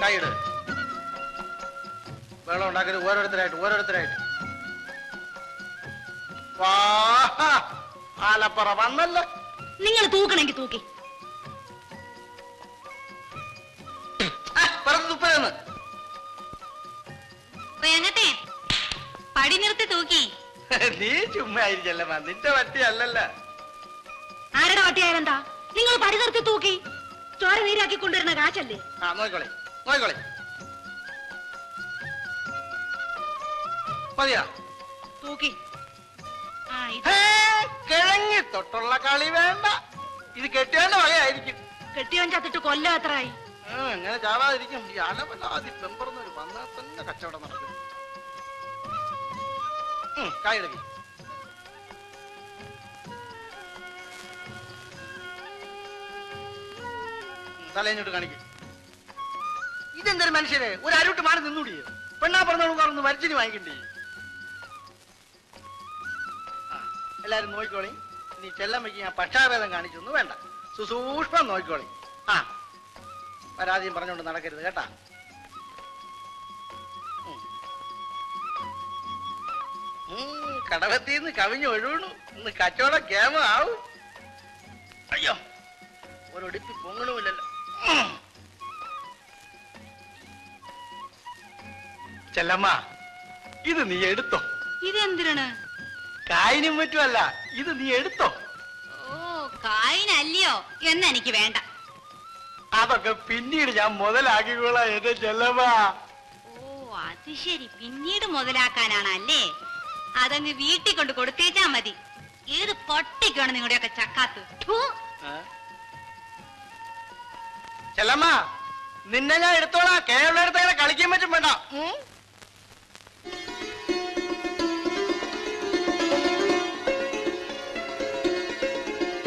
കൈയിട്. വെള്ളം ഉണ്ടാക്കരുത്. ഓരോരുത്തരായിട്ട്. ആലപ്പറ വന്നല്ല. നിങ്ങൾ തൂക്കണമെങ്കിൽ തൂക്കി. തുപ്പലെന്ന് പടി നിർത്തി തൂക്കി. നീ ചുമ്മാ ആയിരിക്കല്ലമ്മ. നിന്റെ വട്ടി അല്ലല്ല. ആരുടെ വട്ടിയായാലെന്താ? നിങ്ങൾ പടി നിർത്തി തൂക്കി. ചോര നീരാക്കി കൊണ്ടുവരുന്ന കാശല്ലേ? നോക്കോളെ. മതിയാ തൂക്കി. കിഴങ്ങി തൊട്ടുള്ള കളി വേണ്ട. ഇത് കെട്ടിയവന്റെ വകയായിരിക്കും. കെട്ടിയവൻ ചത്തിട്ട് കൊല്ലം എത്രയായി? എങ്ങനെ ചാവാതിരിക്കും? ഈ അലവലാതി പെമ്പറന്നൊരു വന്നാൽ തന്നെ കച്ചവടം നടക്കും. കായിടക്കി. തലേഞ്ഞോട്ട് കാണിക്കും. ഇതെന്തൊരു മനുഷ്യരെ ഒരു അരുട്ട് മാറി നിന്നൂടിയോ? പെണ്ണാ പറഞ്ഞോളൂ മരിച്ചിന് വാങ്ങിക്കണ്ടേ? എല്ലാരും നോക്കിക്കോളി. നീ ചെല്ലമ്മയ്ക്ക് ഞാൻ പക്ഷാഭേദം കാണിച്ചൊന്നും വേണ്ട. സുസൂക്ഷ്മം നോക്കിക്കോളി. പരാതിയും പറഞ്ഞോണ്ട് നടക്കരുത് കേട്ടാ. കടവത്തിന്ന് കവിഞ്ഞു ഒഴുകണു. ഇന്ന് കച്ചവടം കേമ ആവും. അയ്യോ, ഒരൊടിപ്പി പൊങ്ങണമില്ലല്ലോ. ചെല്ലമ്മ, ഇത് നീ എടുത്തോ. ഇതെന്തിനാണ്? കായിനും മറ്റുമല്ല, ഇത് നീ എടുത്തോ. ഓ, കായിനല്ലയോ? എന്നെനിക്ക് വേണ്ട. അതൊക്കെ പിന്നീട് ഞാൻ മുതലാക്കിക്കോളാം എന്റെ ചെല്ലമ്മ. ഓ, അത് ശരി. പിന്നീട് മുതലാക്കാനാണല്ലേ? അതങ്ങ് വീട്ടിൽ കൊണ്ട് കൊടുത്തേച്ചാ മതി. ഏത് പൊട്ടിക്കാണ് നിങ്ങളുടെയൊക്കെ ചക്കാത്ത്. ചെല്ലമ്മ, നിന്നെ ഞാൻ എടുത്തോളാം. കേരള എടുത്തങ്ങനെ കളിക്കാൻ പറ്റും വേണ്ട.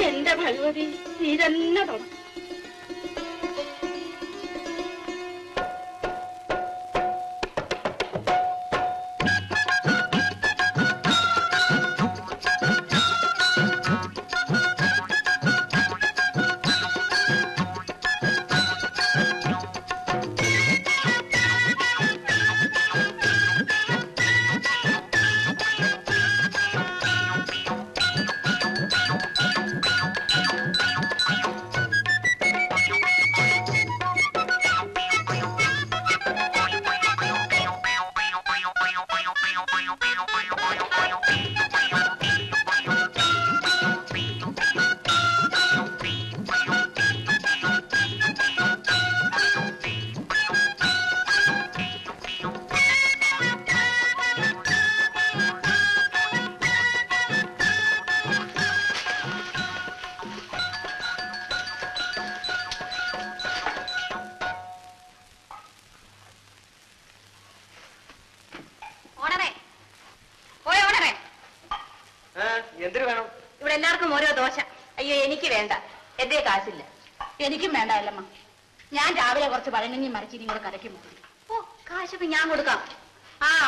എന്റെ ഭഗവതി, നീ തന്നെ തോന്നും. എന്തിനു വേണം? ഇവിടെ എല്ലാവർക്കും ഓരോ ദോശ. അയ്യോ, എനിക്ക് വേണ്ട. എന്റെ കാശില്ല. എനിക്കും വേണ്ട അല്ലമ്മ. ഞാൻ രാവിലെ കുറച്ച് പഴങ്ങഞ്ഞി മറിച്ചിരി കൂടെ കലക്കി മുക്കി. ഓ, കാശൊക്കെ ഞാൻ കൊടുക്കാം.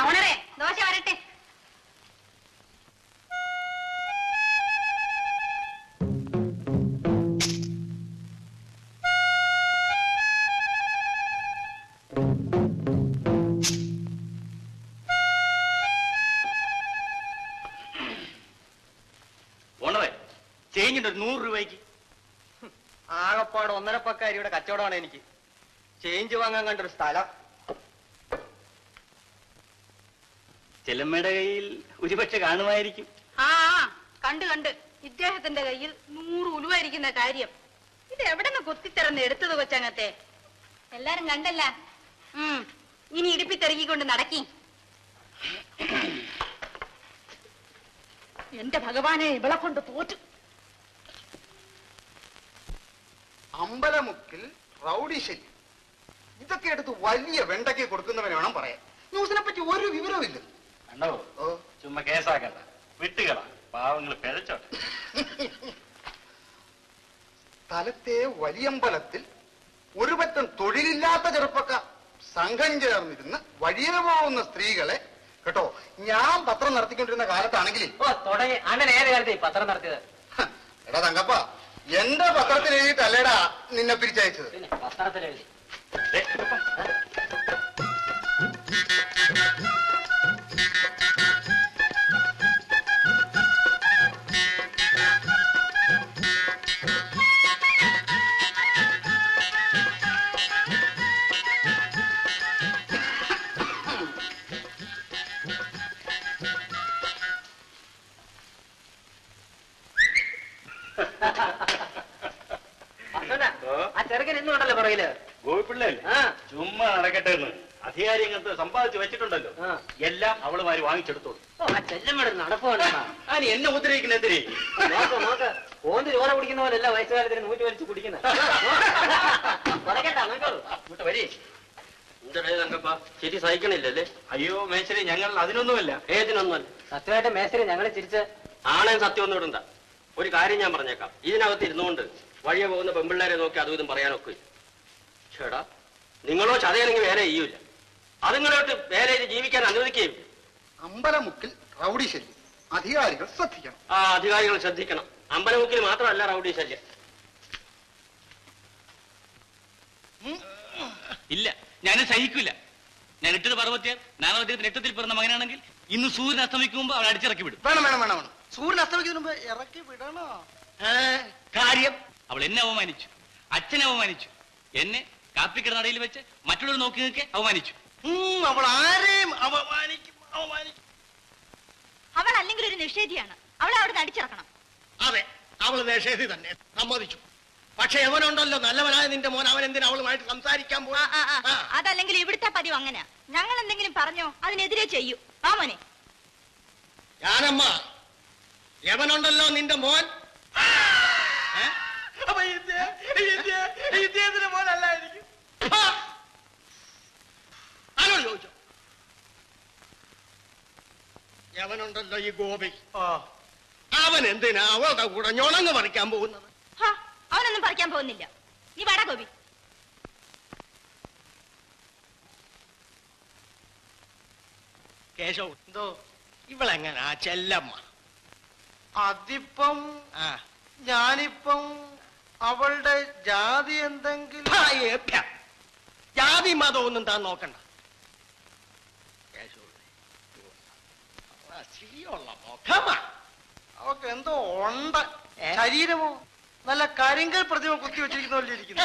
ഓണറേ, ദോശ വരട്ടെ. ചേഞ്ചിട്ട് 100 രൂപയ്ക്ക്. ആകപ്പാട് 1.5 പക്കാരിയുടെ കച്ചവടമാണ് എനിക്ക്. ചേഞ്ച് വാങ്ങാൻ കണ്ടൊരു സ്ഥലം. ചെല്ലമ്മയുടെ കയ്യിൽ ഒരുപക്ഷെ കാണുമായിരിക്കും. കണ്ട് ഇദ്ദേഹത്തിന്റെ കയ്യിൽ 100 ഉലുവായിരിക്കുന്ന കാര്യം. ഇത് എവിടെ നിന്ന് കുത്തിത്തിറന്ന് എടുത്തത് കൊച്ചങ്ങത്തെ? എല്ലാരും കണ്ടല്ല. ഇനി ഇടിപ്പിത്തെറുകിക്കൊണ്ട് നടക്കി. എന്റെ ഭഗവാനെ, ഇവളെ കൊണ്ട് തോറ്റു. അമ്പലമുക്കിൽ റൗഡി ശല്യം. ഇതൊക്കെ എടുത്ത് വലിയ വെണ്ടയ്ക്ക് കൊടുക്കുന്നവനെ വേണം പറയാൻ. ന്യൂസിനെ പറ്റി ഒരു വിവരവും ഇല്ല. കണ്ടോ, ചുമ്മാ കേസാക്കണ്ട, വിട്ടുകളാ, പാവങ്ങൾ പിഴച്ചോട്ടെ. സ്ഥലത്തെ വലിയമ്പലത്തിൽ ഒരു പറ്റം തൊഴിലില്ലാത്ത ചെറുപ്പക്കാർ സംഘം ചേർന്നിരുന്ന് വഴിയിൽ പോകുന്ന സ്ത്രീകളെ കേട്ടോ, ഞാൻ പത്രം നടത്തിക്കൊണ്ടിരുന്ന കാലത്താണെങ്കിൽ പത്രം നടത്തിയത്. എടാ തങ്കപ്പ, എന്റെ പത്രത്തിൽ എഴുതിയിട്ടല്ലേടാ നിന്നെ പിരിച്ചയച്ചത്. പത്രത്തിൽ എഴുതി കൈകാര്യങ്ങൾക്ക് സമ്പാദിച്ചു വെച്ചിട്ടുണ്ടല്ലോ എല്ലാം അവളുമാര് വാങ്ങിച്ചെടുത്തോളൂ. ചെല്ലമ്മയുടെ നടപ്പാണ് അതിന് എന്നെ ഉദ്രവിക്കുന്ന എന്തിനേ? നോക്ക് ഓന്ത് ചോര കുടിക്കുന്ന പോലല്ല വയസ്സുകാലത്തിന് നൂറ്റി വലിച്ചു കുടിക്കുന്നത്. ഇങ്ങോട്ട് വരി. എന്താ തങ്കപ്പ ശരി സഹിക്കണില്ലല്ലേ? അയ്യോ മേശ്ശേരി, ഞങ്ങൾ അതിനൊന്നുമല്ല. ഏതിനൊന്നുമല്ല. സത്യമായിട്ട് മേശരി ഞങ്ങളെ ചിരിച്ച് ആണേം സത്യം ഒന്നും ഇടണ്ട. ഒരു കാര്യം ഞാൻ പറഞ്ഞേക്കാം. ഇതിനകത്ത് ഇരുന്നുകൊണ്ട് വഴിയെ പോകുന്ന പെമ്പിള്ളേരെ നോക്കി അതും ഇതും പറയാനൊക്കെ. ചേടാ, നിങ്ങളോ ചതയാണെങ്കിൽ വേല ചെയ്യൂല. അതുങ്ങളോട്ട് വേല ചെയ്ത് ജീവിക്കാൻ അനുവദിക്കുകയും. അമ്പലമുക്കിൽ റൗഡി ശല്യം, അധികാരികൾ ശ്രദ്ധിക്കണം. ആ അധികാരികൾ ശ്രദ്ധിക്കണം. അമ്പലമുക്കിൽ മാത്രമല്ല റൗഡി ശല്യം. ഇല്ല, ഞാനും സഹിക്കില്ല. ഞാൻ ഇട്ടത് പർവ്വത്യ നാളെ രക്തത്തിൽ പിറന്ന മകനാണെങ്കിൽ ഇന്ന് സൂര്യൻ അസ്തമിക്കുമ്പോ അവൻ അടിച്ചിറക്കി വിടും. വേണം വേണം വേണം വേണം. സൂര്യൻ അസ്തമിക്കുന്നതിന് മുമ്പ് ഇറക്കി വിടണോ? കാര്യം അവൾ എന്നെ അവമാനിച്ചു, അച്ഛനെ അവമാനിച്ചു, എന്നെ കാപ്പിക്കിടനടയിൽ വെച്ച് മറ്റുള്ളവർ നോക്കി നിൽക്കെ അവമാനിച്ചു. അവൾ ആരെയും അവമാനിക്കും അവമാനിക്കും. അവൾ അല്ലെങ്കിൽ ഒരു നിഷേധിയാണ്. അവളെ അവിടെ നടിച്ചിറക്കണം. അതെ, അവള് നിഷേധി തന്നെ, സമ്മതിച്ചു. പക്ഷെ എവനുണ്ടല്ലോ നല്ലവനായ നിന്റെ മോൻ, അവൻ എന്തിനാ അവളുമായിട്ട് സംസാരിക്കാൻ പോയി? അതല്ലെങ്കിൽ ഇവിടുത്തെ പതിവ് അങ്ങനെയാ. ഞങ്ങൾ എന്തെങ്കിലും പറഞ്ഞോ അതിനെതിരെ ചെയ്യൂ. ആ മോനെ ഞാനമ്മ, എവനുണ്ടല്ലോ നിന്റെ മോൻ, മോനല്ലായിരിക്കും. ആരോട് ചോദിച്ചോ? എവനുണ്ടല്ലോ ഈ ഗോപി, അവൻ എന്തിനാ അവളുടെ കൂടെ ഞൊണങ്ങ് പറിക്കാൻ പോകുന്നത്? അവനൊന്നും പറിക്കാൻ പോകുന്നില്ല. നീ വാടാ ഗോപി. കേശവ്, എന്തോ ഇവളെങ്ങനാ ചെല്ലമ്മ? അതിപ്പം ഞാനിപ്പം അവളുടെ ജാതി എന്തെങ്കിലും ജാതി മതമൊന്നും താൻ നോക്കണ്ട. അവക്ക് എന്തോ ഉണ്ട്. ശരീരമോ നല്ല കരിങ്കൽ പ്രതിമ കുത്തി വെച്ചിരിക്കുന്ന പോലെ ഇരിക്കുന്നു.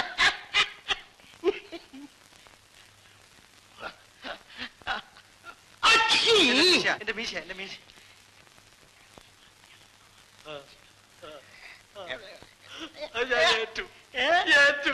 എന്റെ മീശ എന്റെ മീശ ഏറ്റു ഏറ്റു